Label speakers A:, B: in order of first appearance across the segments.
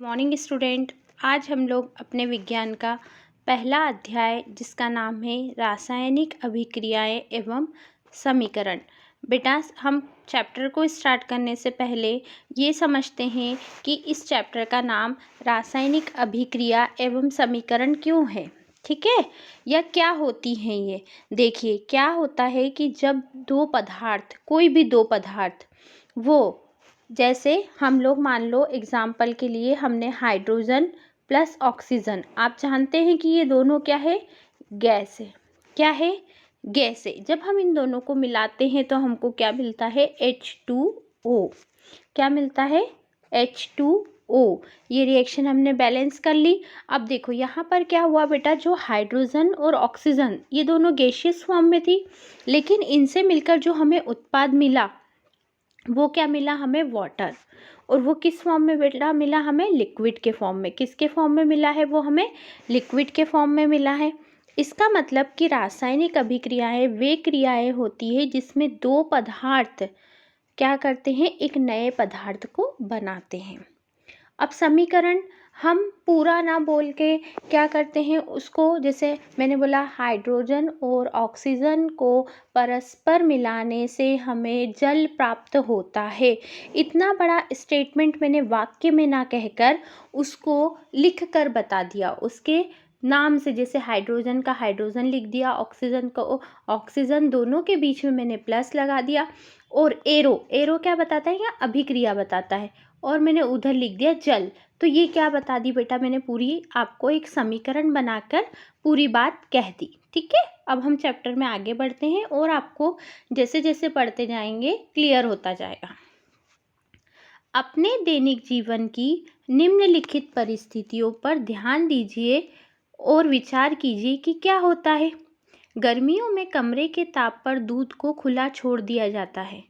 A: Morning student. आज हम लोग अपने विज्ञान का पहला अध्याय जिसका नाम है रासायनिक अभिक्रियाएं एवं समीकरण। बेटा, हम चैप्टर को स्टार्ट करने से पहले ये समझते हैं कि इस चैप्टर का नाम रासायनिक अभिक्रिया एवं समीकरण क्यों है। ठीक है, या क्या होती हैं ये। देखिए, क्या होता है कि जब दो पदार्थ, कोई भी दो पदार्थ, वो जैसे हम लोग मान लो एग्जाम्पल के लिए हमने हाइड्रोजन प्लस ऑक्सीजन, आप जानते हैं कि ये दोनों क्या है, गैस है। क्या है, गैस है। जब हम इन दोनों को मिलाते हैं तो हमको क्या मिलता है, H2O। क्या मिलता है, H2O। ये रिएक्शन हमने बैलेंस कर ली। अब देखो यहाँ पर क्या हुआ बेटा, जो हाइड्रोजन और ऑक्सीजन ये दोनों गैसियस फॉर्म में थी, लेकिन इनसे मिलकर जो हमें उत्पाद मिला वो क्या मिला, हमें वाटर। और वो किस फॉर्म में बेटा मिला, हमें लिक्विड के फॉर्म में। किसके फॉर्म में मिला है, वो हमें लिक्विड के फॉर्म में मिला है। इसका मतलब कि रासायनिक अभिक्रियाएं वे क्रियाएं होती है जिसमें दो पदार्थ क्या करते हैं, एक नए पदार्थ को बनाते हैं। अब समीकरण हम पूरा ना बोल के क्या करते हैं उसको, जैसे मैंने बोला हाइड्रोजन और ऑक्सीजन को परस्पर मिलाने से हमें जल प्राप्त होता है। इतना बड़ा स्टेटमेंट मैंने वाक्य में ना कहकर उसको लिख कर बता दिया उसके नाम से। जैसे हाइड्रोजन का हाइड्रोजन लिख दिया, ऑक्सीजन को ऑक्सीजन, दोनों के बीच में मैंने प्लस लगा दिया। और एरो, एरो क्या बताता है, या अभिक्रिया बताता है, और मैंने उधर लिख दिया जल। तो ये क्या बता दी बेटा, मैंने पूरी आपको एक समीकरण बनाकर पूरी बात कह दी। ठीक है, अब हम चैप्टर में आगे बढ़ते हैं और आपको जैसे जैसे पढ़ते जाएंगे क्लियर होता जाएगा। अपने दैनिक जीवन की निम्नलिखित परिस्थितियों पर ध्यान दीजिए और विचार कीजिए कि क्या होता है। गर्मियों में कमरे के ताप पर दूध को खुला छोड़ दिया जाता है।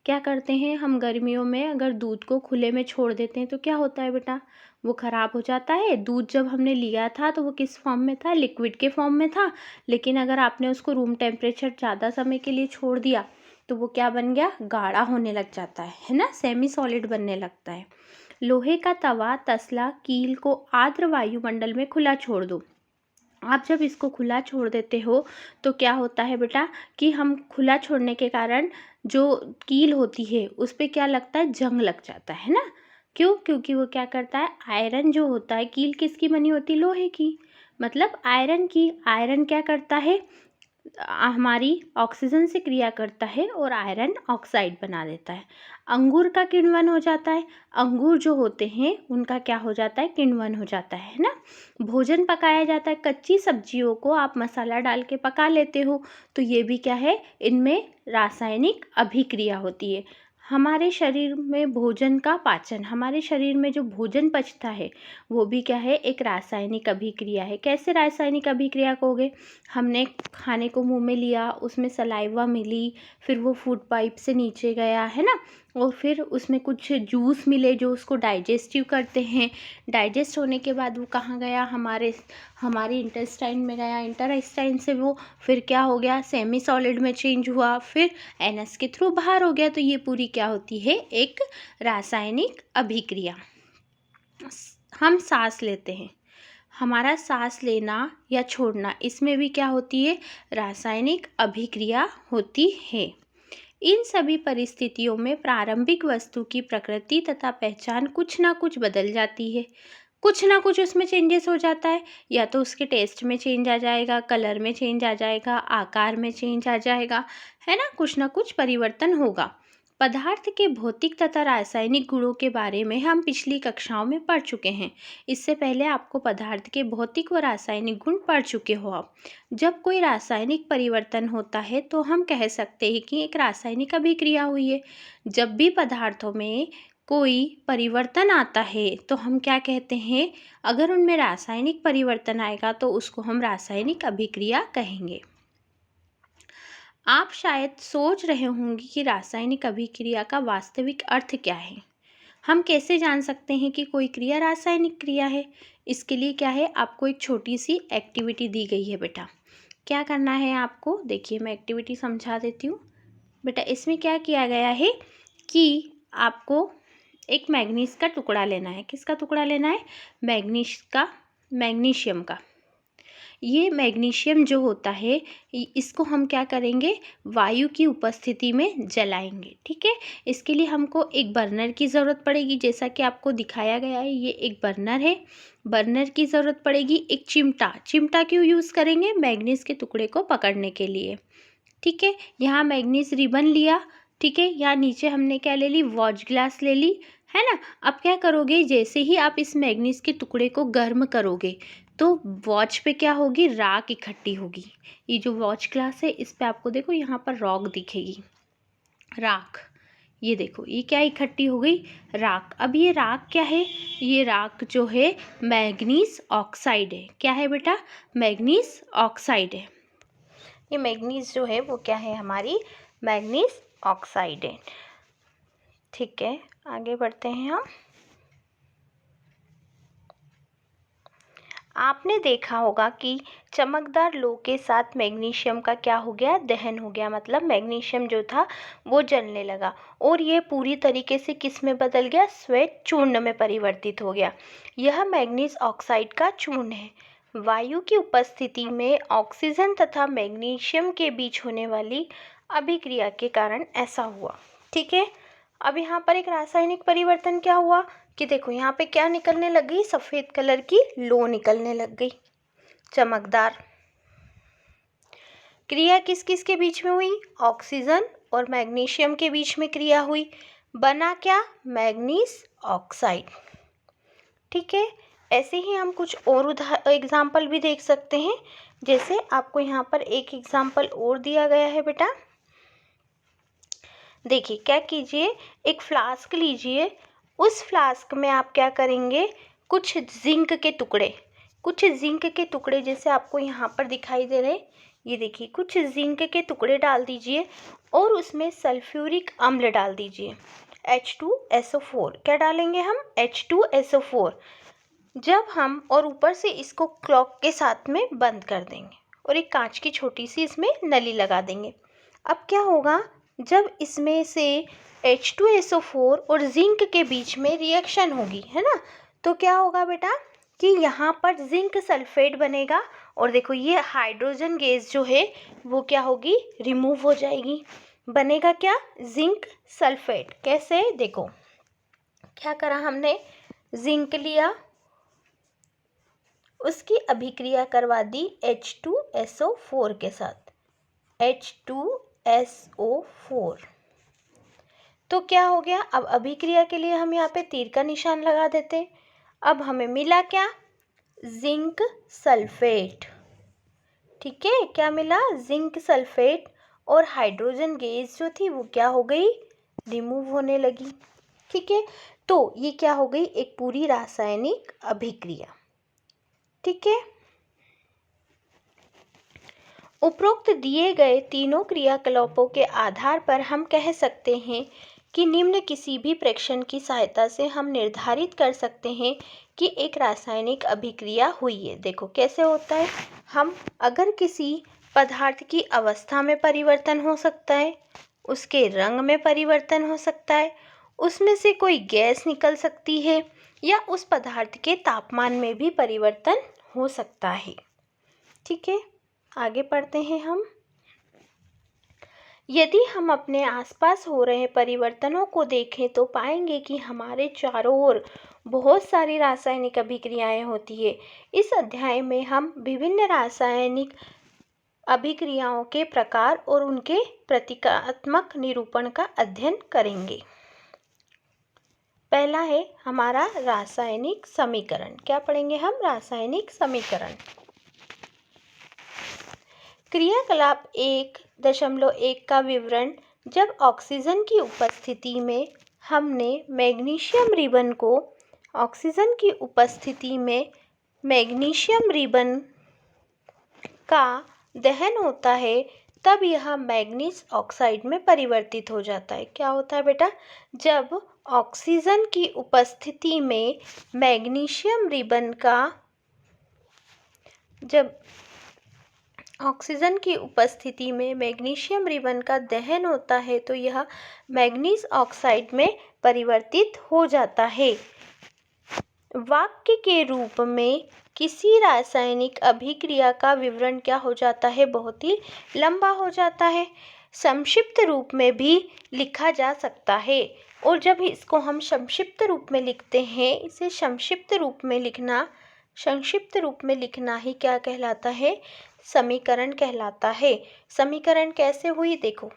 A: क्या करते हैं हम गर्मियों में, अगर दूध को खुले में छोड़ देते हैं तो क्या होता है बेटा, वो ख़राब हो जाता है। दूध जब हमने लिया था तो वो किस फॉर्म में था, लिक्विड के फॉर्म में था। लेकिन अगर आपने उसको रूम टेम्परेचर ज़्यादा समय के लिए छोड़ दिया तो वो क्या बन गया, गाढ़ा होने लग जाता है ना, सेमी सॉलिड बनने लगता है। लोहे का तवा, तसला, कील को आर्द्र वायुमंडल में खुला छोड़ दो। आप जब इसको खुला छोड़ देते हो तो क्या होता है बेटा कि हम खुला छोड़ने के कारण जो कील होती है उस पर क्या लगता है, जंग लग जाता है ना। क्यों, क्योंकि वो क्या करता है, आयरन जो होता है, कील किसकी बनी होती है, लोहे की, मतलब आयरन की। आयरन क्या करता है, हमारी ऑक्सीजन से क्रिया करता है और आयरन ऑक्साइड बना देता है। अंगूर का किण्वन हो जाता है, अंगूर जो होते हैं उनका क्या हो जाता है, किण्वन हो जाता है ना। भोजन पकाया जाता है, कच्ची सब्जियों को आप मसाला डाल के पका लेते हो, तो ये भी क्या है, इनमें रासायनिक अभिक्रिया होती है। हमारे शरीर में भोजन का पाचन, हमारे शरीर में जो भोजन पचता है वो भी क्या है, एक रासायनिक अभिक्रिया है। कैसे रासायनिक अभिक्रिया कहोगे, हमने खाने को मुंह में लिया, उसमें सलाइवा मिली, फिर वो फूड पाइप से नीचे गया है ना, और फिर उसमें कुछ जूस मिले जो उसको डाइजेस्टिव करते हैं। डाइजेस्ट होने के बाद वो कहाँ गया, हमारे इंटेस्टाइन में गया, इंटेस्टाइन से वो फिर क्या हो गया, सेमी सॉलिड में चेंज हुआ, फिर एनएस के थ्रू बाहर हो गया। तो ये पूरी क्या होती है, एक रासायनिक अभिक्रिया। हम सांस लेते हैं, हमारा सांस लेना या छोड़ना, इसमें भी क्या होती है, रासायनिक अभिक्रिया होती है। इन सभी परिस्थितियों में प्रारंभिक वस्तु की प्रकृति तथा पहचान कुछ ना कुछ बदल जाती है। कुछ ना कुछ उसमें चेंजेस हो जाता है, या तो उसके टेस्ट में चेंज आ जाएगा, कलर में चेंज आ जाएगा, आकार में चेंज आ जाएगा, है ना, कुछ ना कुछ परिवर्तन होगा। पदार्थ के भौतिक तथा रासायनिक गुणों के बारे में हम पिछली कक्षाओं में पढ़ चुके हैं। इससे पहले आपको पदार्थ के भौतिक व रासायनिक गुण पढ़ चुके हो आप। जब कोई रासायनिक परिवर्तन होता है तो हम कह सकते हैं कि एक रासायनिक अभिक्रिया हुई है। जब भी पदार्थों में कोई परिवर्तन आता है तो हम क्या कहते हैं, अगर उनमें रासायनिक परिवर्तन आएगा तो उसको हम रासायनिक अभिक्रिया कहेंगे। आप शायद सोच रहे होंगे कि रासायनिक अभिक्रिया का वास्तविक अर्थ क्या है। हम कैसे जान सकते हैं कि कोई क्रिया रासायनिक क्रिया है। इसके लिए क्या है, आपको एक छोटी सी एक्टिविटी दी गई है बेटा। क्या करना है आपको, देखिए मैं एक्टिविटी समझा देती हूँ बेटा। इसमें क्या किया गया है कि आपको एक मैग्नीज का टुकड़ा लेना है। किसका टुकड़ा लेना है? मैग्नीशियम का। ये मैग्नीशियम जो होता है इसको हम क्या करेंगे? वायु की उपस्थिति में जलाएंगे। ठीक है, इसके लिए हमको एक बर्नर की ज़रूरत पड़ेगी, जैसा कि आपको दिखाया गया है। ये एक बर्नर है, बर्नर की ज़रूरत पड़ेगी। एक चिमटा क्यों यूज़ करेंगे? मैग्नीज के टुकड़े को पकड़ने के लिए। ठीक है, यहाँ मैग्नीज रिबन लिया। ठीक है, यहाँ नीचे हमने क्या ले ली? वॉच ग्लास ले ली, है ना। अब क्या करोगे? जैसे ही आप इस मैग्नीज के टुकड़े को गर्म करोगे तो वॉच पे क्या होगी? राख इकट्ठी होगी। ये जो वॉच ग्लास है इस पे आपको देखो यहाँ पर रॉक दिखेगी, राख। ये देखो, ये क्या इकट्ठी हो गई? राख। अब ये राख क्या है? ये राख जो है मैग्नीज ऑक्साइड है। क्या है बेटा? मैग्नीज ऑक्साइड है। ये मैग्नीज जो है वो क्या है? हमारी मैग्नीज ऑक्साइड है। ठीक है, आगे बढ़ते हैं हम। आपने देखा होगा कि चमकदार लो के साथ मैग्नीशियम का क्या हो गया? दहन हो गया। मतलब मैग्नीशियम जो था वो जलने लगा और ये पूरी तरीके से किस में बदल गया? श्वेत चूर्ण में परिवर्तित हो गया। यह मैग्नीज ऑक्साइड का चूर्ण है। वायु की उपस्थिति में ऑक्सीजन तथा मैग्नीशियम के बीच होने वाली अभिक्रिया के कारण ऐसा हुआ। ठीक है, अब यहाँ पर एक रासायनिक परिवर्तन क्या हुआ कि देखो यहाँ पे क्या निकलने लग गई? सफ़ेद कलर की लो निकलने लग गई, चमकदार। क्रिया किस किस के बीच में हुई? ऑक्सीजन और मैग्नीशियम के बीच में क्रिया हुई। बना क्या? Manganese oxide. ठीक है, ऐसे ही हम कुछ और एग्जाम्पल भी देख सकते हैं। जैसे आपको यहाँ पर एक एग्जाम्पल और दिया गया है बेटा। देखिए, क्या कीजिए, एक फ्लास्क लीजिए। उस फ्लास्क में आप क्या करेंगे? कुछ जिंक के टुकड़े जैसे आपको यहाँ पर दिखाई दे रहे, ये देखिए, कुछ जिंक के टुकड़े डाल दीजिए और उसमें सल्फ्यूरिक अम्ल डाल दीजिए, H2SO4। क्या डालेंगे हम? H2SO4। जब हम और ऊपर से इसको क्लॉक के साथ में बंद कर देंगे और एक कांच की छोटी सी इसमें नली लगा देंगे। अब क्या होगा? जब इसमें से H2SO4 और जिंक के बीच में रिएक्शन होगी, है ना, तो क्या होगा बेटा कि यहाँ पर जिंक सल्फेट बनेगा और देखो ये हाइड्रोजन गैस जो है वो क्या होगी? रिमूव हो जाएगी। बनेगा क्या? Zinc sulphate. कैसे? देखो, क्या करा हमने? जिंक लिया, उसकी अभिक्रिया करवा दी H2SO4 के साथ, H2SO4। तो क्या हो गया? अब अभिक्रिया के लिए हम यहाँ पे तीर का निशान लगा देते। अब हमें मिला क्या? Zinc sulphate. ठीक है, क्या मिला? Zinc sulphate. और हाइड्रोजन गैस जो थी वो क्या हो गई? रिमूव होने लगी। ठीक है, तो ये क्या हो गई? एक पूरी रासायनिक अभिक्रिया। ठीक है, उपरोक्त दिए गए तीनों क्रियाकलापों के आधार पर हम कह सकते हैं कि निम्न किसी भी प्रेक्षण की सहायता से हम निर्धारित कर सकते हैं कि एक रासायनिक अभिक्रिया हुई है। देखो कैसे होता है। हम अगर किसी पदार्थ की अवस्था में परिवर्तन हो सकता है, उसके रंग में परिवर्तन हो सकता है, उसमें से कोई गैस निकल सकती है, या उस पदार्थ के तापमान में भी परिवर्तन हो सकता है। ठीक है, आगे पढ़ते हैं हम। यदि हम अपने आसपास हो रहे परिवर्तनों को देखें तो पाएंगे कि हमारे चारों ओर बहुत सारी रासायनिक अभिक्रियाएं होती है। इस अध्याय में हम विभिन्न रासायनिक अभिक्रियाओं के प्रकार और उनके प्रतीकात्मक निरूपण का अध्ययन करेंगे। पहला है हमारा रासायनिक समीकरण। क्या पढ़ेंगे हम? रासायनिक समीकरण। क्रियाकलाप 1.1 का विवरण। जब ऑक्सीजन की उपस्थिति में हमने मैग्नीशियम रिबन को ऑक्सीजन की उपस्थिति में मैग्नीशियम रिबन का दहन होता है तब यह मैग्नीज ऑक्साइड में परिवर्तित हो जाता है। क्या होता है बेटा? जब ऑक्सीजन की उपस्थिति में मैग्नीशियम रिबन का ऑक्सीजन की उपस्थिति में मैग्नीशियम रिबन का दहन होता है तो यह मैग्नीज ऑक्साइड में परिवर्तित हो जाता है। वाक्य के रूप में किसी रासायनिक अभिक्रिया का विवरण क्या हो जाता है, बहुत ही लंबा हो जाता है। संक्षिप्त रूप में भी लिखा जा सकता है, और जब इसको हम संक्षिप्त रूप में लिखते हैं, इसे संक्षिप्त रूप में लिखना ही क्या कहलाता है, समीकरण कहलाता है। समीकरण कैसे हुई, देखो,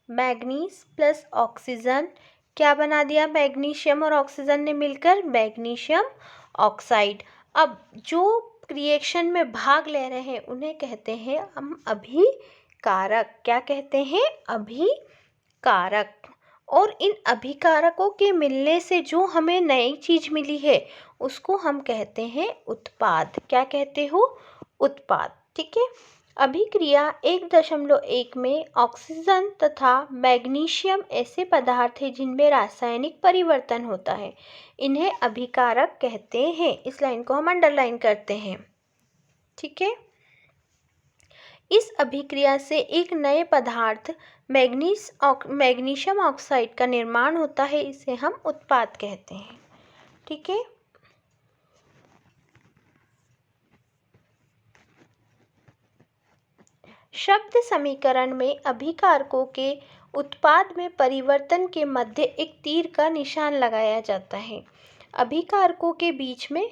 A: मैग्नीज प्लस ऑक्सीजन क्या बना दिया, मैग्नीशियम और ऑक्सीजन ने मिलकर मैग्नीशियम ऑक्साइड। अब जो रिएक्शन में भाग ले रहे हैं उन्हें कहते हैं हम अभिकारक। क्या कहते हैं, अभिकारक। और इन अभिकारकों के मिलने से जो हमें नई चीज मिली है उसको हम कहते हैं उत्पाद। क्या कहते हो, उत्पाद। ठीक है। अभिक्रिया 1.1 में ऑक्सीजन तथा मैग्नीशियम ऐसे पदार्थ हैं जिनमें रासायनिक परिवर्तन होता है, इन्हें अभिकारक कहते हैं। इस लाइन को हम अंडरलाइन करते हैं। ठीक है। इस अभिक्रिया से एक नए पदार्थ मैग्नीशियम ऑक्साइड का निर्माण होता है, इसे हम उत्पाद कहते हैं। ठीक है। शब्द समीकरण में अभिकारकों के उत्पाद में परिवर्तन के मध्य एक तीर का निशान लगाया जाता है। अभिकारकों के बीच में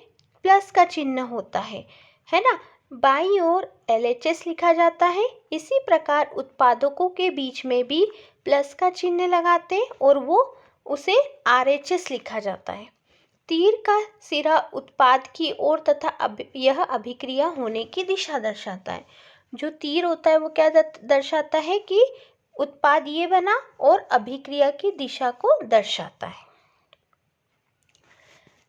A: प्लस का चिन्ह होता है ना। बाईं ओर LHS लिखा जाता है। इसी प्रकार उत्पादकों के बीच में भी प्लस का चिन्ह लगाते हैं और वो उसे RHS लिखा जाता है। तीर का सिरा उत्पाद की ओर तथा यह अभिक्रिया होने की दिशा दर्शाता है। जो तीर होता है वो क्या दर्शाता है कि उत्पाद ये बना, और अभिक्रिया की दिशा को दर्शाता है।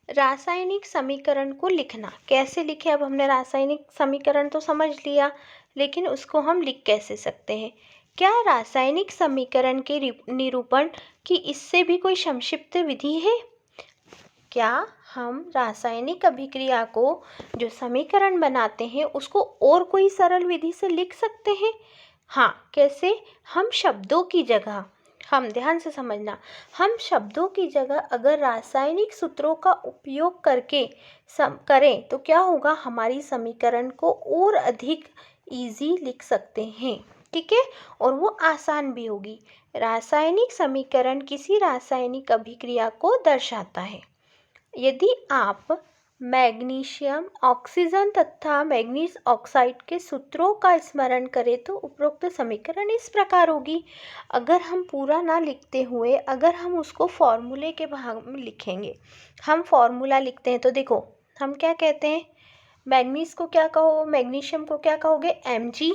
A: रासायनिक समीकरण को लिखना कैसे लिखे, अब हमने रासायनिक समीकरण तो समझ लिया, लेकिन उसको हम लिख कैसे सकते हैं। क्या रासायनिक समीकरण के निरूपण की इससे भी कोई संक्षिप्त विधि है? क्या हम रासायनिक अभिक्रिया को जो समीकरण बनाते हैं उसको और कोई सरल विधि से लिख सकते हैं? हाँ, कैसे? हम शब्दों की जगह, हम ध्यान से समझना, हम शब्दों की जगह अगर रासायनिक सूत्रों का उपयोग करके करें तो क्या होगा, हमारी समीकरण को और अधिक इजी लिख सकते हैं। ठीक है, और वो आसान भी होगी। रासायनिक समीकरण किसी रासायनिक अभिक्रिया को दर्शाता है। यदि आप मैग्नीशियम ऑक्सीजन तथा मैग्नीज ऑक्साइड के सूत्रों का स्मरण करें तो उपरोक्त समीकरण इस प्रकार होगी। अगर हम पूरा ना लिखते हुए अगर हम उसको फॉर्मूले के भाग में लिखेंगे, हम फॉर्मूला लिखते हैं तो देखो हम क्या कहते हैं, मैग्नीज को क्या कहो, मैग्नीशियम को क्या कहोगे, Mg,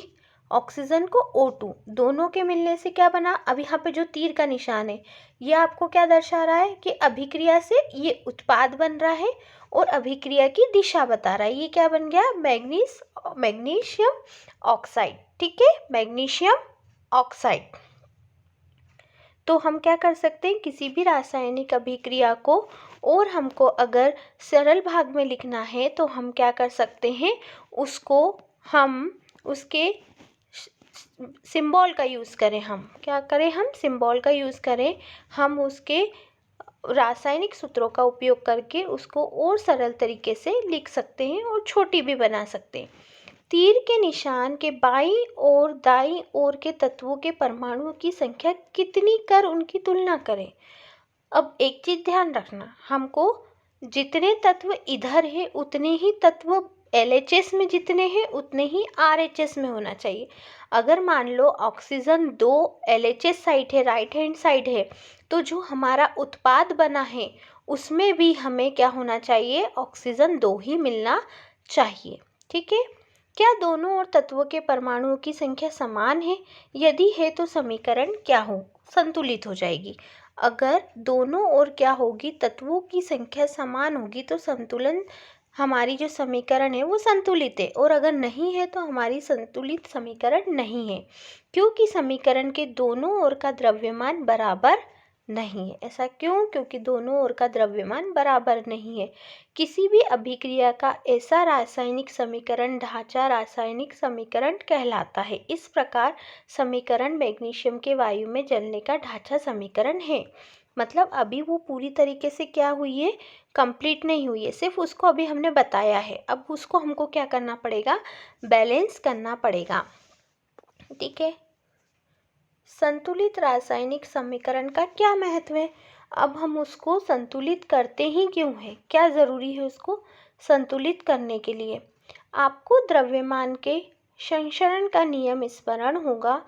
A: ऑक्सीजन को O2। दोनों के मिलने से क्या बना, अब यहाँ पे जो तीर का निशान है ये आपको क्या दर्शा रहा है कि अभिक्रिया से ये उत्पाद बन रहा है और अभिक्रिया की दिशा बता रहा है। ये क्या बन गया, मैग्नीशियम ऑक्साइड। ठीक है, मैग्नीशियम ऑक्साइड। तो हम क्या कर सकते हैं, किसी भी रासायनिक अभिक्रिया को और हमको अगर सरल भाग में लिखना है तो हम क्या कर सकते हैं, उसको हम उसके सिंबल का यूज़ करें। हम क्या करें, हम सिंबल का यूज़ करें, हम उसके रासायनिक सूत्रों का उपयोग करके उसको और सरल तरीके से लिख सकते हैं और छोटी भी बना सकते हैं। तीर के निशान के बाईं और दाईं ओर के तत्वों के परमाणुओं की संख्या कितनी कर उनकी तुलना करें। अब एक चीज़ ध्यान रखना, हमको जितने तत्व इधर है उतने ही तत्व LHS में जितने हैं उतने ही RHS में होना चाहिए। अगर मान लो ऑक्सीजन 2 LHS साइड है, राइट हैंड साइड है, तो जो हमारा उत्पाद बना है उसमें भी हमें क्या होना चाहिए, ऑक्सीजन 2 ही मिलना चाहिए। ठीक है, क्या दोनों ओर तत्वों के परमाणुओं की संख्या समान है? यदि है तो समीकरण क्या हो, संतुलित हो जाएगी। अगर दोनों ओर क्या होगी, तत्वों की संख्या समान होगी तो संतुलन, हमारी जो समीकरण है वो संतुलित है। और अगर नहीं है तो हमारी संतुलित समीकरण नहीं है, क्योंकि समीकरण के दोनों ओर का द्रव्यमान बराबर नहीं है। ऐसा क्यों? क्योंकि दोनों ओर का द्रव्यमान बराबर नहीं है। किसी भी अभिक्रिया का ऐसा रासायनिक समीकरण ढांचा रासायनिक समीकरण कहलाता है। इस प्रकार समीकरण मैग्नीशियम के वायु में जलने का ढांचा समीकरण है। मतलब अभी वो पूरी तरीके से क्या हुई है, कंप्लीट नहीं हुई है, सिर्फ उसको अभी हमने बताया है। अब उसको हमको क्या करना पड़ेगा, बैलेंस करना पड़ेगा। ठीक है। संतुलित रासायनिक समीकरण का क्या महत्व है? अब हम उसको संतुलित करते ही क्यों हैं? क्या ज़रूरी है उसको संतुलित करने के लिए? आपको द्रव्यमान के संचरण का नियम स्मरण होगा,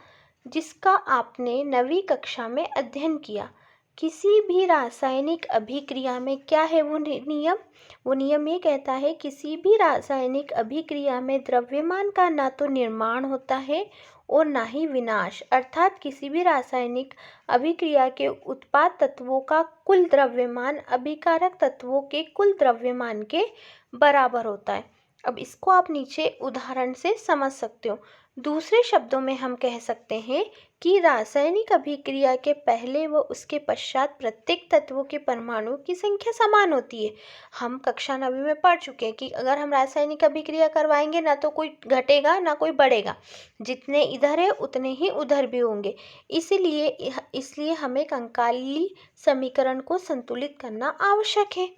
A: जिसका आपने 9वीं कक्षा में अध्ययन किया। किसी भी रासायनिक अभिक्रिया में क्या है वो नियम? वो नियम ये कहता है किसी भी रासायनिक अभिक्रिया में द्रव्यमान का ना तो निर्माण होता है और ना ही विनाश। अर्थात किसी भी रासायनिक अभिक्रिया के उत्पाद तत्वों का कुल द्रव्यमान अभिकारक तत्वों के कुल द्रव्यमान के बराबर होता है। अब इसको आप नीचे उदाहरण से समझ सकते हो। दूसरे शब्दों में हम कह सकते हैं कि रासायनिक अभिक्रिया के पहले व उसके पश्चात प्रत्येक तत्वों के परमाणुओं की संख्या समान होती है। हम कक्षा 9वीं में पढ़ चुके हैं कि अगर हम रासायनिक अभिक्रिया करवाएंगे ना तो कोई घटेगा ना कोई बढ़ेगा, जितने इधर है उतने ही उधर भी होंगे। इसलिए हमें कंकाली समीकरण को संतुलित करना आवश्यक है।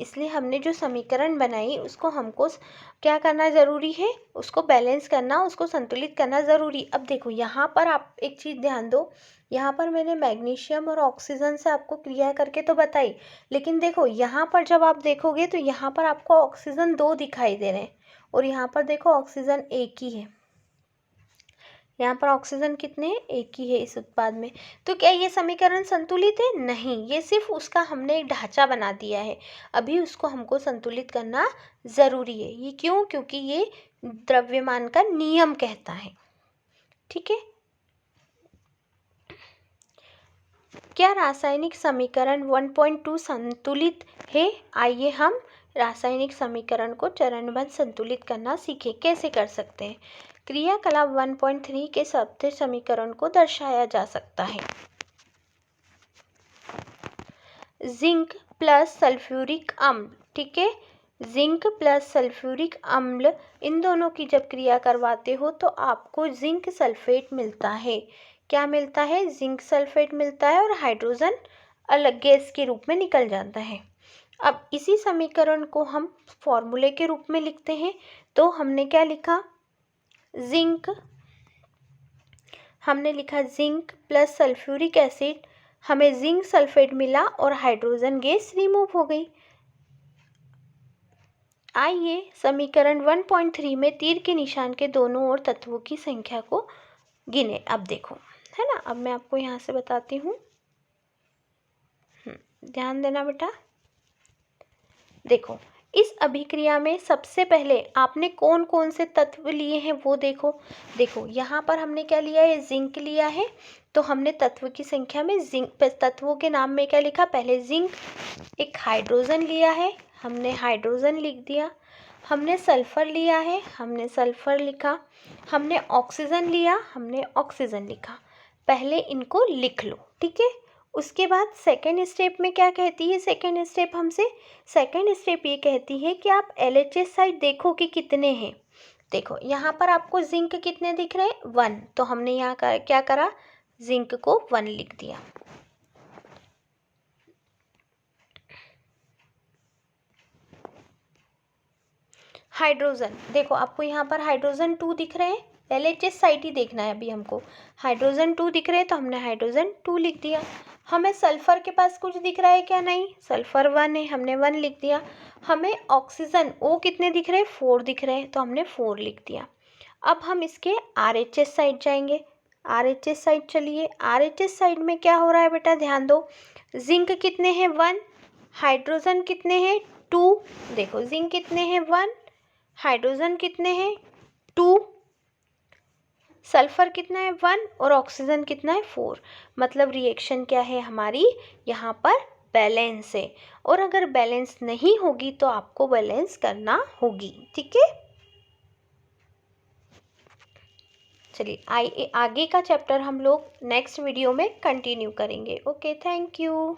A: इसलिए हमने जो समीकरण बनाई उसको हमको क्या करना ज़रूरी है, उसको बैलेंस करना, उसको संतुलित करना ज़रूरी। अब देखो यहाँ पर आप एक चीज़ ध्यान दो, यहाँ पर मैंने मैग्नीशियम और ऑक्सीजन से आपको क्रिया करके तो बताई, लेकिन देखो यहाँ पर जब आप देखोगे तो यहाँ पर आपको ऑक्सीजन 2 दिखाई दे रहे हैं और यहाँ पर देखो ऑक्सीजन 1 ही है। यहाँ पर ऑक्सीजन कितने हैं? 1 ही है इस उत्पाद में। तो क्या ये समीकरण संतुलित है? नहीं, ये सिर्फ उसका हमने एक ढांचा बना दिया है। अभी उसको हमको संतुलित करना ज़रूरी है। ये क्यों? क्योंकि ये द्रव्यमान का नियम कहता है। ठीक है। क्या रासायनिक समीकरण 1.2 संतुलित है? आइए हम रासायनिक समीकरण को चरणबद्ध संतुलित करना सीखें। कैसे कर सकते हैं? क्रियाकलाप 1.3 के सत्य समीकरण को दर्शाया जा सकता है। जिंक प्लस सल्फ्यूरिक अम्ल। ठीक है, जिंक प्लस सल्फ्यूरिक अम्ल, इन दोनों की जब क्रिया करवाते हो तो आपको जिंक सल्फेट मिलता है। क्या मिलता है? जिंक सल्फेट मिलता है और हाइड्रोजन अलग गैस के रूप में निकल जाता है। अब इसी समीकरण को हम फॉर्मूले के रूप में लिखते हैं। तो हमने क्या लिखा? हमने लिखा जिंक प्लस सल्फ्यूरिक एसिड, हमें जिंक सल्फेट मिला और हाइड्रोजन गैस रिमूव हो गई। आइए समीकरण 1.3 में तीर के निशान के दोनों ओर तत्वों की संख्या को गिने। अब देखो, है ना, अब मैं आपको यहाँ से बताती हूँ, ध्यान देना बेटा। देखो, इस अभिक्रिया में सबसे पहले आपने कौन कौन से तत्व लिए हैं वो देखो। देखो यहाँ पर हमने क्या लिया है? जिंक लिया है। तो हमने तत्व की संख्या में जिंक, तत्वों के नाम में क्या लिखा? पहले जिंक। एक हाइड्रोजन लिया है, हमने हाइड्रोजन लिख दिया। हमने सल्फर लिया है, हमने सल्फर लिखा। हमने ऑक्सीजन लिया, हमने ऑक्सीजन लिखा। पहले इनको लिख लो। ठीक है। उसके बाद सेकेंड स्टेप में क्या कहती है? सेकेंड स्टेप ये कहती है कि आप LHS साइड देखो कि कितने हैं। देखो यहाँ पर आपको जिंक कितने दिख रहे हैं? 1। तो हमने यहाँ क्या करा? जिंक को 1 लिख दिया। हाइड्रोजन, देखो आपको यहाँ पर हाइड्रोजन 2 दिख रहे हैं। LHS साइड ही देखना है अभी हमको। हाइड्रोजन 2 दिख रहे हैं तो हमने हाइड्रोजन 2 लिख दिया। हमें सल्फर के पास कुछ दिख रहा है क्या? नहीं, सल्फर 1 है, हमने 1 लिख दिया। हमें ऑक्सीजन O कितने दिख रहे हैं? 4 दिख रहे हैं तो हमने 4 लिख दिया। अब हम इसके RHS साइड जाएंगे। RHS साइड चलिए। RHS साइड में क्या हो रहा है बेटा? ध्यान दो। जिंक कितने हैं? 1। हाइड्रोजन कितने हैं? 2। देखो जिंक कितने हैं? 1। हाइड्रोजन कितने हैं? 2। सल्फर कितना है? 1। और ऑक्सीजन कितना है? 4। मतलब रिएक्शन क्या है हमारी? यहाँ पर बैलेंस है। और अगर बैलेंस नहीं होगी तो आपको बैलेंस करना होगी। ठीक है। चलिए आइए आगे का चैप्टर हम लोग नेक्स्ट वीडियो में कंटिन्यू करेंगे। Okay, thank you.